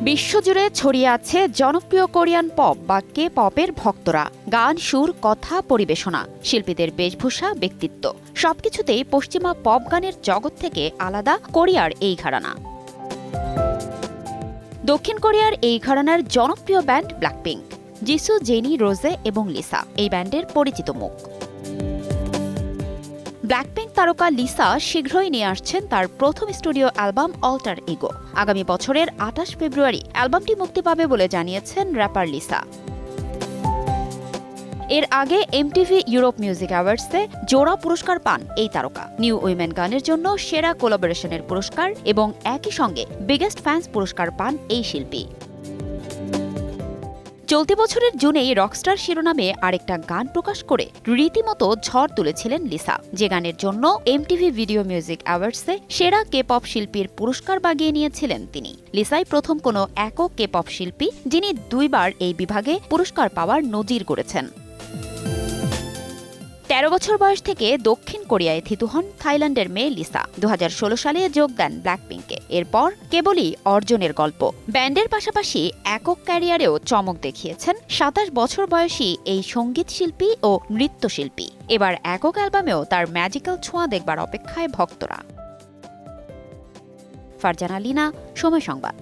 বিশ্বজুড়ে ছড়িয়ে আছে জনপ্রিয় কোরিয়ান পপ বা কে পপের ভক্তরা। গান, সুর, কথা, পরিবেশনা, শিল্পীদের বেশভূষা, ব্যক্তিত্ব সবকিছুতেই পশ্চিমা পপ গানের জগৎ থেকে আলাদা কোরিয়ার এই ঘরানা। দক্ষিণ কোরিয়ার এই ঘরানার জনপ্রিয় ব্যান্ড ব্ল্যাকপিঙ্ক। জিসু, জেনি, রোজে এবং লিসা এই ব্যান্ডের পরিচিত মুখ। ব্ল্যাকপিঙ্ক তারকা লিসা শীঘ্রই নিয়ে আসছেন তার প্রথম স্টুডিও অ্যালবাম অল্টার ইগো। আগামী বছরের ২৮ ফেব্রুয়ারি অ্যালবামটি মুক্তি পাবে বলে জানিয়েছেন র্যাপার লিসা। এর আগে এমটিভি ইউরোপ মিউজিক অ্যাওয়ার্ডসে জোড়া পুরস্কার পান এই তারকা। নিউ উইমেন গানের জন্য সেরা কোলাবোরেশনের পুরস্কার এবং একই সঙ্গে বিগেস্ট ফ্যান্স পুরস্কার পান এই শিল্পী। চলতি বছরের জুনেই রকস্টার শিরোনামে আরেকটা গান প্রকাশ করে রীতিমতো ঝড় তুলেছিলেন লিসা, যে গানের জন্য এমটিভি ভিডিও মিউজিক অ্যাওয়ার্ডসে সেরা কে পপ শিল্পীর পুরস্কার বাগিয়ে নিয়েছিলেন তিনি। লিসাই প্রথম কোনো একক কে পপ শিল্পী যিনি দুইবার এই বিভাগে পুরস্কার পাওয়ার নজির গড়েছেন। ১৩ বছর বয়স থেকে দক্ষিণ কোরিয়ায় থিতু হন থাইল্যান্ডের মেয়ে লিসা। ২০১৬ সালে যোগ দেন ব্ল্যাকপিঙ্কে। এরপর কেবলই অর্জনের গল্প। ব্যান্ডের পাশাপাশি একক ক্যারিয়ারেও চমক দেখিয়েছেন ২৭ বছর বয়সী এই সঙ্গীত শিল্পী ও নৃত্যশিল্পী। এবার একক অ্যালবামেও তার ম্যাজিক্যাল ছোঁয়া দেখবার অপেক্ষায় ভক্তরা। ফারজানা লিনা, সময় সংবাদ।